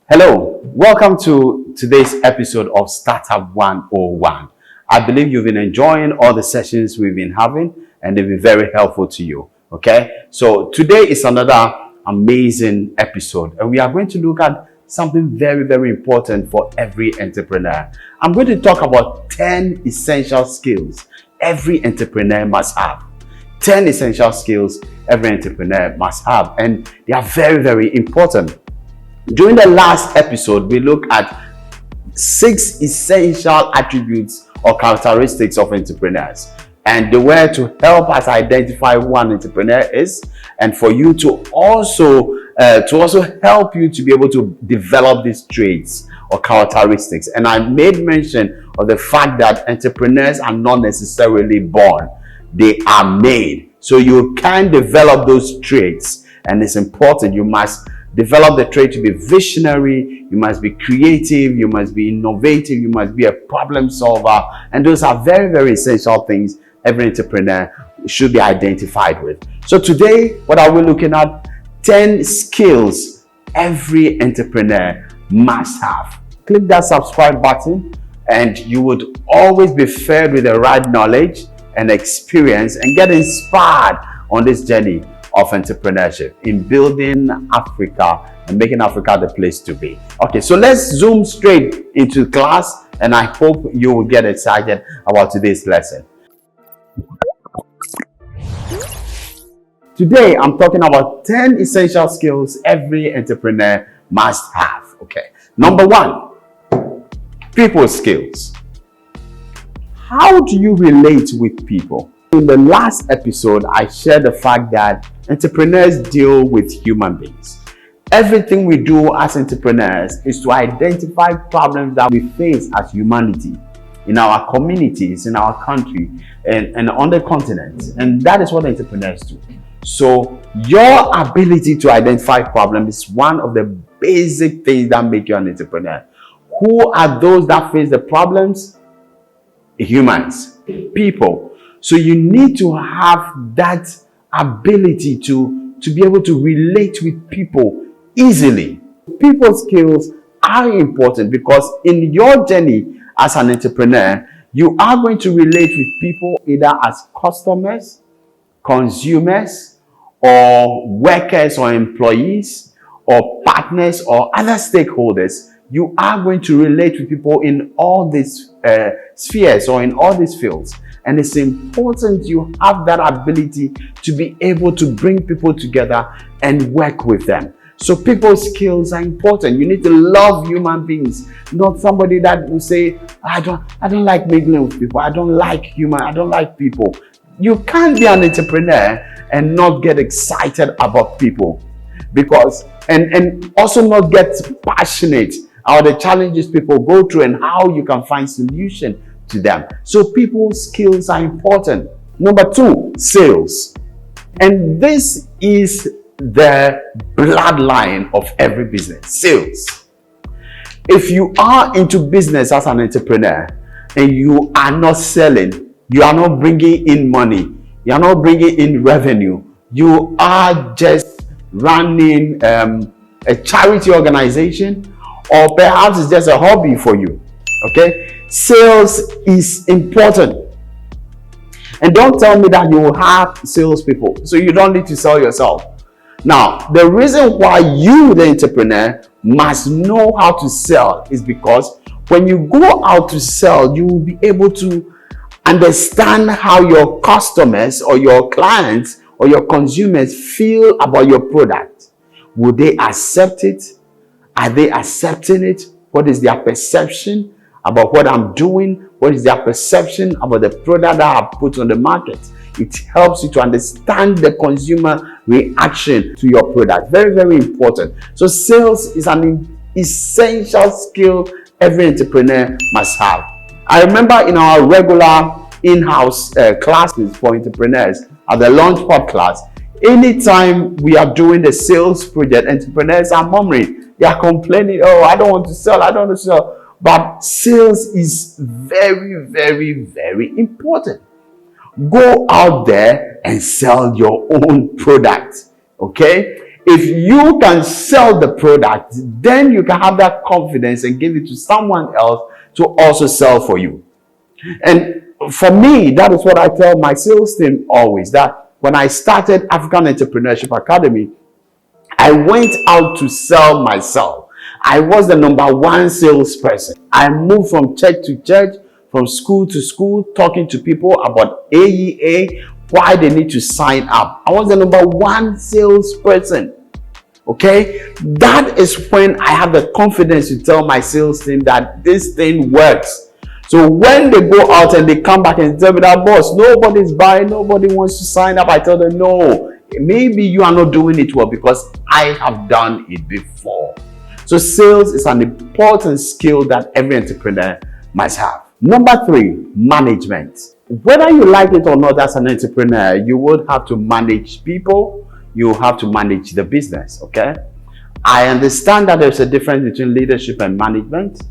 Hello, welcome to today's episode of Startup 101. I believe you've been enjoying all the sessions we've been having and they've been very helpful to you. Okay, so today is another amazing episode and we are going to look at something very, very important for every entrepreneur. I'm going to talk about 10 essential skills every entrepreneur must have. 10 essential skills every entrepreneur must have, and they are very, very important. During the last episode, we looked at 6 essential attributes or characteristics of entrepreneurs, and they were to help us identify who an entrepreneur is, and for you to also help you to be able to develop these traits or characteristics. And I made mention of the fact that entrepreneurs are not necessarily born; they are made. So you can develop those traits, and it's important. You must develop the trait to be visionary, you must be creative, you must be innovative, you must be a problem solver. And those are very, very essential things every entrepreneur should be identified with. So today, what are we looking at? 10 skills every entrepreneur must have. Click that subscribe button and you would always be fed with the right knowledge and experience and get inspired on this journey of entrepreneurship in building Africa and making Africa the place to be. Okay, so let's zoom straight into class, and I hope you will get excited about today's lesson. Today, I'm talking about 10 essential skills every entrepreneur must have. Okay, number 1, people skills. How do you relate with people? In the last episode, I shared the fact that entrepreneurs deal with human beings. Everything we do as entrepreneurs is to identify problems that we face as humanity in our communities, in our country, and on the continent. And that is what entrepreneurs do. So your ability to identify problems is one of the basic things that make you an entrepreneur. Who are those that face the problems? Humans, people. So you need to have that ability to be able to relate with people easily. People skills are important because in your journey as an entrepreneur, you are going to relate with people either as customers, consumers, or workers or employees, or partners or other stakeholders. You are going to relate with people in all these spheres or in all these fields. And it's important you have that ability to be able to bring people together and work with them. So people skills are important. You need to love human beings, not somebody that will say, I don't like mingling with people. I don't like people. You can't be an entrepreneur and not get excited about people, because and also not get passionate about the challenges people go through and how you can find solution to them. So people skills are important. Number 2, sales. And this is the bloodline of every business. Sales. If you are into business as an entrepreneur and you are not selling, you are not bringing in money, you are not bringing in revenue, you are just running a charity organization, or perhaps it's just a hobby for you. Okay, sales is important. And don't tell me that you will have salespeople, so you don't need to sell yourself. Now, the reason why you, the entrepreneur, must know how to sell is because when you go out to sell, you will be able to understand how your customers or your clients or your consumers feel about your product. Will they accept it? Are they accepting it? What is their perception about what I'm doing? What is their perception about the product that I put on the market? It helps you to understand the consumer reaction to your product. Very, very important. So sales is an essential skill every entrepreneur must have. I remember in our regular in-house classes for entrepreneurs at the Launchpad class, anytime we are doing the sales project, entrepreneurs are murmuring. They are complaining, oh, I don't want to sell. But sales is very, very, very important. Go out there and sell your own product. Okay? If you can sell the product, then you can have that confidence and give it to someone else to also sell for you. And for me, that is what I tell my sales team always, that when I started African Entrepreneurship Academy, I went out to sell myself. I was the number one salesperson. I moved from church to church, from school to school, talking to people about AEA, why they need to sign up. I was the number one salesperson. Okay, that is when I have the confidence to tell my sales team that this thing works. So when they go out and they come back and tell me that, boss, nobody's buying, nobody wants to sign up, I tell them, no, maybe you are not doing it well because I have done it before. So sales is an important skill that every entrepreneur must have. Number 3, management. Whether you like it or not, as an entrepreneur, you would have to manage people. You have to manage the business, okay? I understand that there's a difference between leadership and management.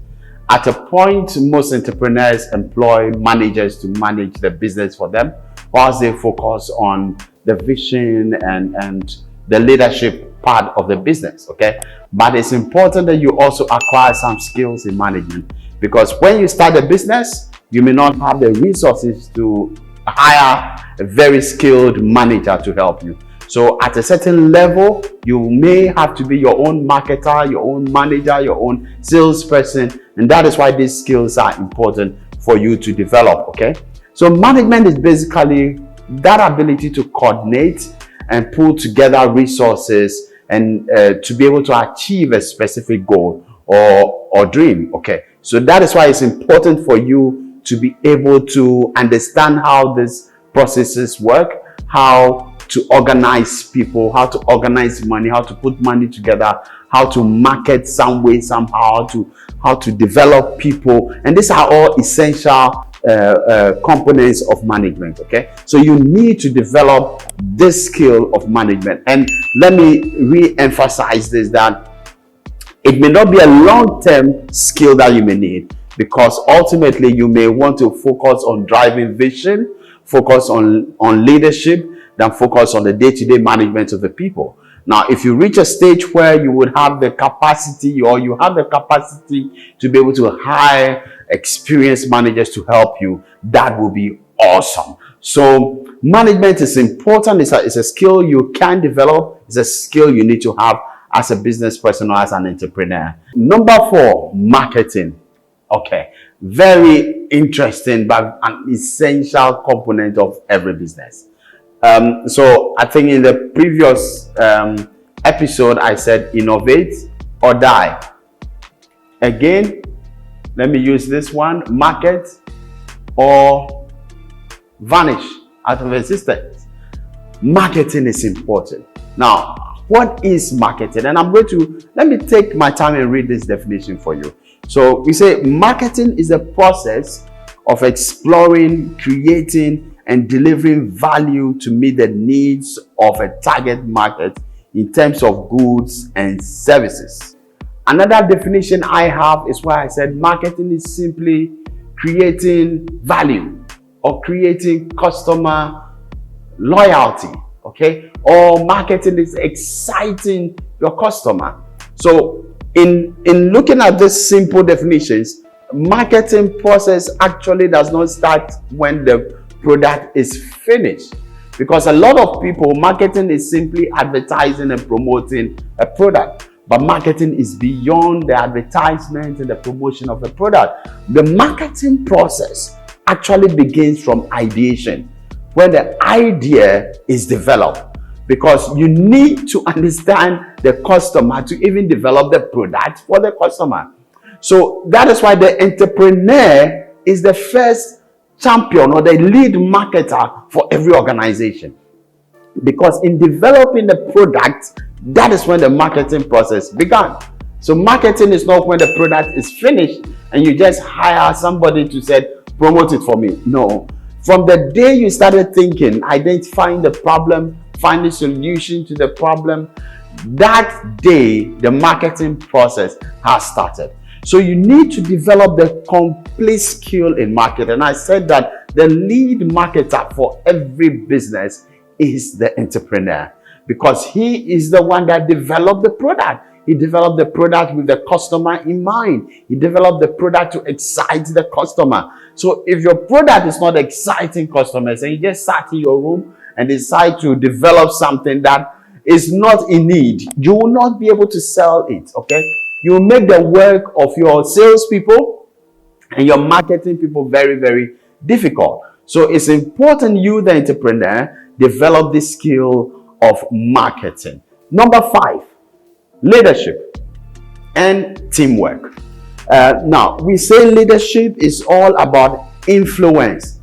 At a point, most entrepreneurs employ managers to manage the business for them, whilst they focus on the vision and the leadership part of the business, okay? But it's important that you also acquire some skills in management, because when you start a business, you may not have the resources to hire a very skilled manager to help you. So at a certain level, you may have to be your own marketer, your own manager, your own salesperson. And that is why these skills are important for you to develop, okay? So management is basically that ability to coordinate and pull together resources and to be able to achieve a specific goal or dream, okay? So that is why it's important for you to be able to understand how these processes work, how to organize people, how to organize money, how to put money together, how to market some way, somehow, how to develop people. And these are all essential components of management, okay? So you need to develop this skill of management. And let me re-emphasize this, that it may not be a long-term skill that you may need, because ultimately you may want to focus on driving vision, focus on leadership, than focus on the day-to-day management of the people. Now, if you reach a stage where you would have the capacity, or you have the capacity to be able to hire experienced managers to help you, that will be awesome. So management is important. It's a skill you can develop. It's a skill you need to have as a business person or as an entrepreneur. Number 4, marketing. Okay, very interesting, but an essential component of every business. So I think in the previous episode, I said innovate or die. Again, let me use this one: market or vanish out of existence. Marketing is important. Now, what is marketing? And let me take my time and read this definition for you. So we say marketing is a process of exploring, creating, and delivering value to meet the needs of a target market in terms of goods and services. Another definition I have is where I said marketing is simply creating value or creating customer loyalty, okay? Or marketing is exciting your customer. So in looking at these simple definitions, marketing process actually does not start when the product is finished, because a lot of people, marketing is simply advertising and promoting a product, but marketing is beyond the advertisement and the promotion of the product. The marketing process actually begins from ideation, when the idea is developed, because you need to understand the customer to even develop the product for the customer. So that is why the entrepreneur is the first champion or the lead marketer for every organization, because in developing the product, that is when the marketing process began. So marketing is not when the product is finished and you just hire somebody to say promote it for me. No, from the day you started thinking, identifying the problem, finding solution to the problem, that day the marketing process has started. So you need to develop the complete skill in marketing. And I said that the lead marketer for every business is the entrepreneur, because he is the one that developed the product. He developed the product with the customer in mind. He developed the product to excite the customer. So if your product is not exciting customers and you just sat in your room and decide to develop something that is not in need, you will not be able to sell it, okay? You will make the work of your salespeople and your marketing people very, very difficult. So it's important you, the entrepreneur, develop the skill of marketing. Number 5, leadership and teamwork. Now, we say leadership is all about influence.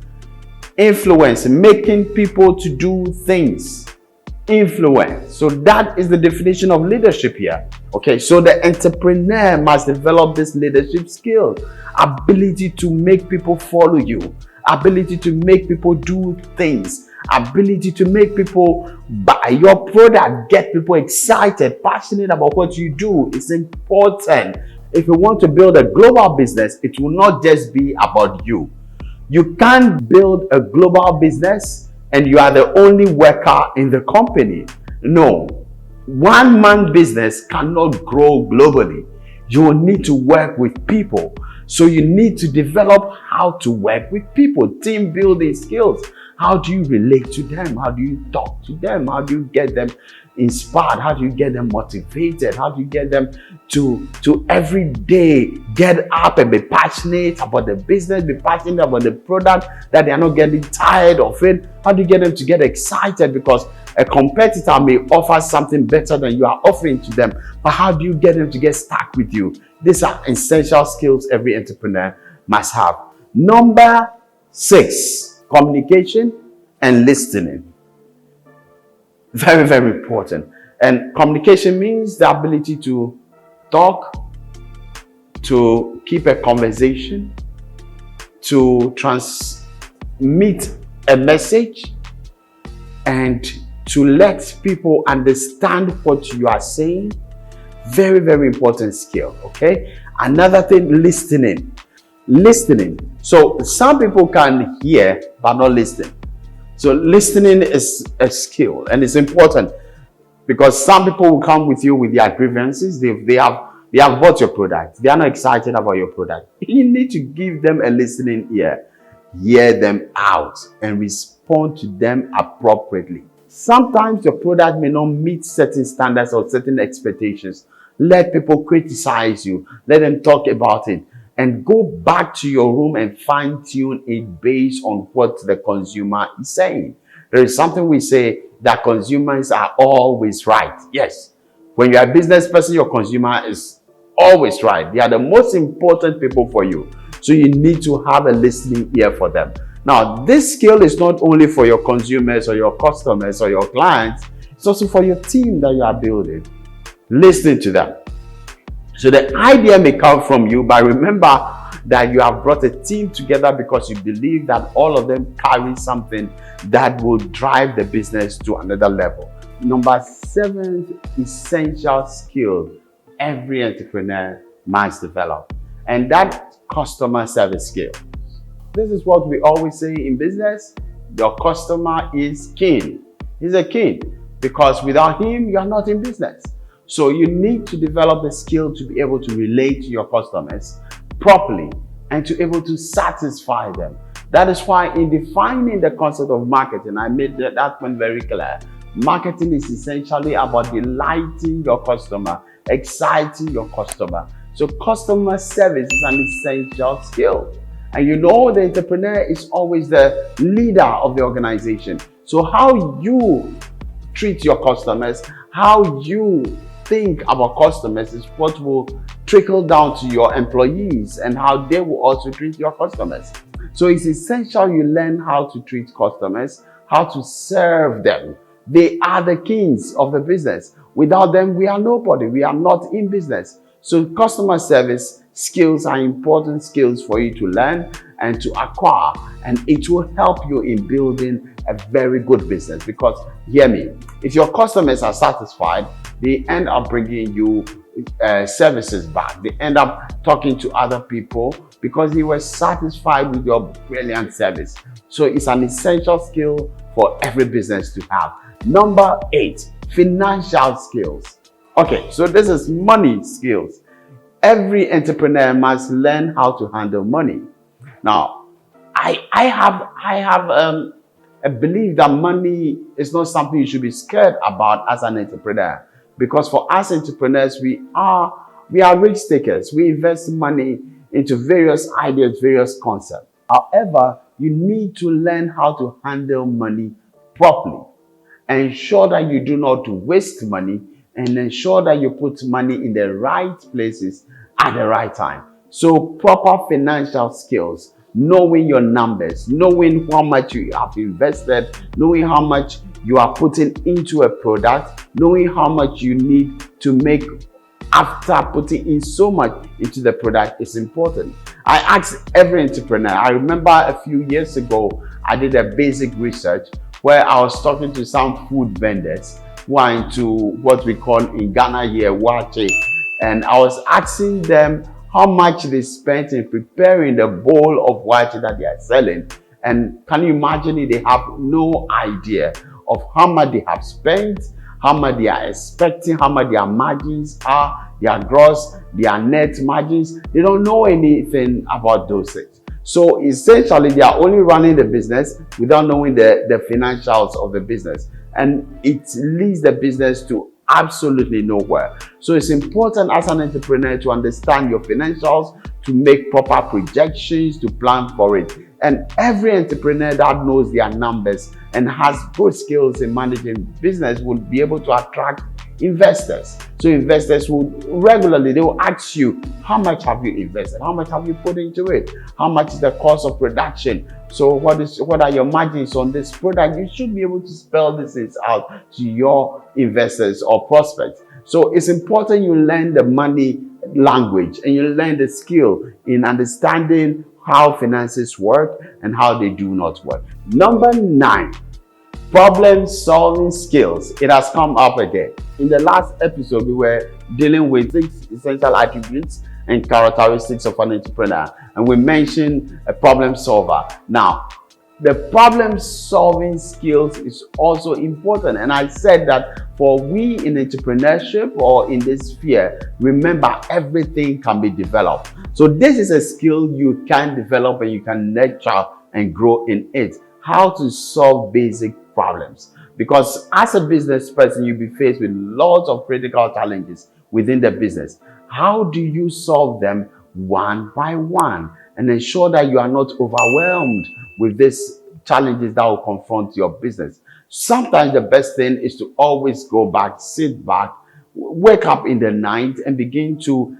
Influence, making people to do things. Influence. So that is the definition of leadership here. Okay, so the entrepreneur must develop this leadership skill, ability to make people follow you, ability to make people do things, ability to make people buy your product, get people excited, passionate about what you do. It's important. If you want to build a global business, it will not just be about you. You can't build a global business and you are the only worker in the company. No. One-man business cannot grow globally. You will need to work with people. So you need to develop how to work with people, team building skills. How do you relate to them? How do you talk to them? How do you get them inspired? How do you get them motivated? How do you get them to every day get up and be passionate about the business, be passionate about the product, that they are not getting tired of it? How do you get them to get excited? Because a competitor may offer something better than you are offering to them, but how do you get them to get stuck with you? These are essential skills every entrepreneur must have. Number 6, communication and listening. Very, very important. And communication means the ability to talk, to keep a conversation, to transmit a message, and to let people understand what you are saying. Very, very important skill, okay? Another thing, listening. Listening. So some people can hear but not listen. So listening is a skill, and it's important because some people will come with you with their grievances. They have bought your product. They are not excited about your product. You need to give them a listening ear. Hear them out and respond to them appropriately. Sometimes your product may not meet certain standards or certain expectations. Let people criticize you. Let them talk about it. And go back to your room and fine-tune it based on what the consumer is saying. There is something we say that consumers are always right. Yes. When you're a business person, your consumer is always right. They are the most important people for you. So you need to have a listening ear for them. Now, this skill is not only for your consumers or your customers or your clients. It's also for your team that you are building. Listen to them. So the idea may come from you, but remember that you have brought a team together because you believe that all of them carry something that will drive the business to another level. Number 7 essential skill every entrepreneur must develop, and that customer service skill. This is what we always say in business. Your customer is king. He's a king because without him, you are not in business. So you need to develop the skill to be able to relate to your customers properly and to be able to satisfy them. That is why in defining the concept of marketing, I made that point very clear. Marketing is essentially about delighting your customer, exciting your customer. So customer service is an essential skill. And you know the entrepreneur is always the leader of the organization. So how you treat your customers, how you think about customers is what will trickle down to your employees and how they will also treat your customers. So it's essential you learn how to treat customers, how to serve them. They are the kings of the business. Without them, we are nobody. We are not in business. So customer service skills are important skills for you to learn and to acquire, and it will help you in building a very good business. Because hear me, if your customers are satisfied, they end up bringing you services back. They end up talking to other people because they were satisfied with your brilliant service. So it's an essential skill for every business to have. Number 8, financial skills. Okay, so this is money skills. Every entrepreneur must learn how to handle money. Now, I believe that money is not something you should be scared about as an entrepreneur, because for us entrepreneurs, we are risk takers. We invest money into various ideas, various concepts. However, you need to learn how to handle money properly. Ensure that you do not waste money, and ensure that you put money in the right places at the right time. So proper financial skills, knowing your numbers, knowing how much you have invested, knowing how much you are putting into a product, knowing how much you need to make after putting in so much into the product is important. I asked every entrepreneur. I remember a few years ago, I did a basic research where I was talking to some food vendors who are into what we call in Ghana here, wache. And I was asking them how much they spent in preparing the bowl of wache that they are selling. And can you imagine it? They have no idea of how much they have spent, how much they are expecting, how much their margins are, their gross, their net margins. They don't know anything about those things. So essentially, they are only running the business without knowing the financials of the business. And it leads the business to absolutely nowhere. So it's important as an entrepreneur to understand your financials, to make proper projections, to plan for it. And every entrepreneur that knows their numbers and has good skills in managing business will be able to attract investors. So investors will regularly, they will ask you, how much have you invested? How much have you put into it? How much is the cost of production? So what are your margins on this product? You should be able to spell these things out to your investors or prospects. So it's important you learn the money language and you learn the skill in understanding how finances work and how they do not work. Number 9, problem-solving skills. It has come up again. In the last episode, we were dealing with 6 essential attributes and characteristics of an entrepreneur, and we mentioned a problem solver. Now, the problem-solving skills is also important, and I said that for we in entrepreneurship or in this sphere, remember everything can be developed. So this is a skill you can develop and you can nurture and grow in it. How to solve basic problems. Because as a business person, you'll be faced with lots of critical challenges within the business. How do you solve them one by one and ensure that you are not overwhelmed with these challenges that will confront your business? Sometimes the best thing is to always go back, sit back, wake up in the night and begin to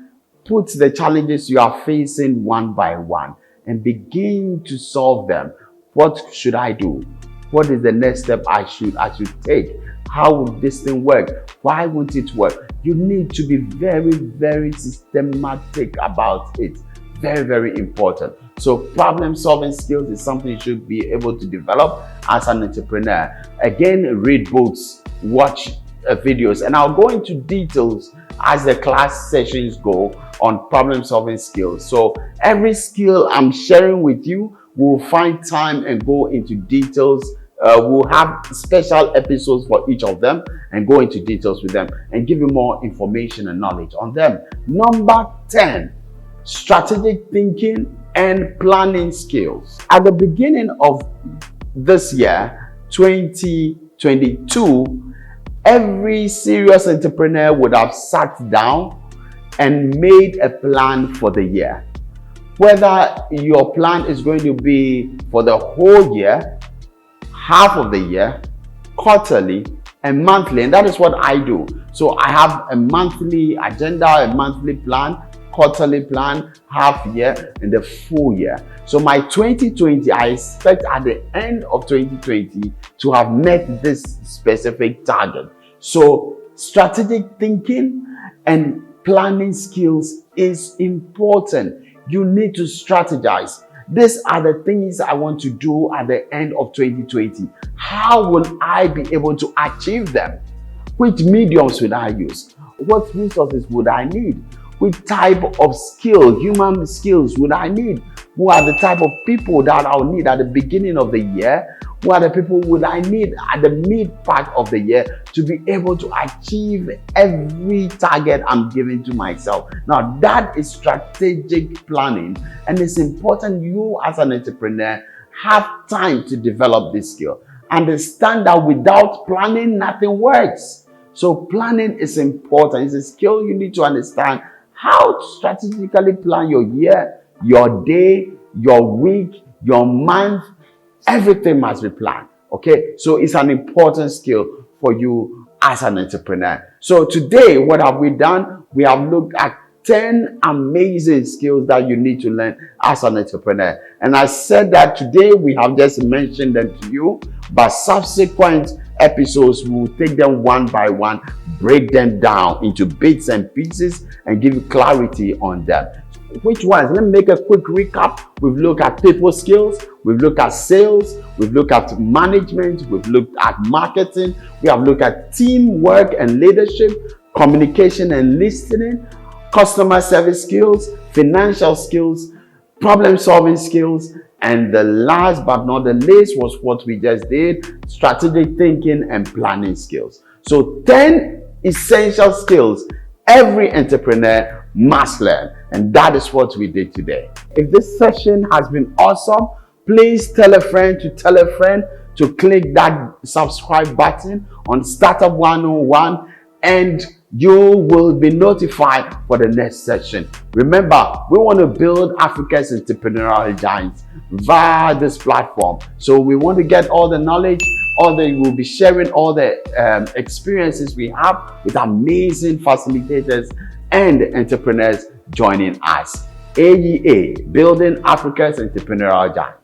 put the challenges you are facing one by one and begin to solve them. What should I do? What is the next step I should take? How would this thing work? Why won't it work? You need to be very, very systematic about it. Very, very important. So problem-solving skills is something you should be able to develop as an entrepreneur. Again, read books, watch videos, and I'll go into details as the class sessions go on problem-solving skills. So every skill I'm sharing with you, we'll find time and go into details. We'll have special episodes for each of them and go into details with them and give you more information and knowledge on them. Number 10, strategic thinking and planning skills. At the beginning of this year, 2022, every serious entrepreneur would have sat down and made a plan for the year. Whether your plan is going to be for the whole year, half of the year, quarterly, and monthly, and that is what I do. So I have a monthly agenda, a monthly plan, quarterly plan, half year, and the full year. So my 2020, I expect at the end of 2020 to have met this specific target. So strategic thinking and planning skills is important. You need to strategize. These are the things I want to do at the end of 2020. How will I be able to achieve them? Which mediums would I use? What resources would I need? Which type of skill, human skills would I need? Who are the type of people that I'll need at the beginning of the year? Who are the people would I need at the mid part of the year to be able to achieve every target I'm giving to myself? Now, that is strategic planning, and it's important you as an entrepreneur have time to develop this skill. Understand that without planning, nothing works. So planning is important. It's a skill you need to understand how to strategically plan your year, your day, your week, your month. Everything must be planned. Okay, so it's an important skill for you as an entrepreneur. So today, what have we done? We have looked at 10 amazing skills that you need to learn as an entrepreneur. And I said that today we have just mentioned them to you, but subsequent episodes we will take them one by one, break them down into bits and pieces, and give you clarity on them. Which ones? Let me make a quick recap. We've looked at people skills, we've looked at sales, we've looked at management, we've looked at marketing, we have looked at teamwork and leadership, communication and listening, customer service skills, financial skills, problem solving skills, and the last but not the least was what we just did, strategic thinking and planning skills. So 10 essential skills every entrepreneur must learn, and that is what we did today. If this session has been awesome, please tell a friend to click that subscribe button on Startup 101, and you will be notified for the next session. Remember, we want to build Africa's entrepreneurial giants via this platform. So we want to get all the knowledge, we'll be sharing all the experiences we have with amazing facilitators and entrepreneurs joining us. AEA, Building Africa's Entrepreneurial Giants.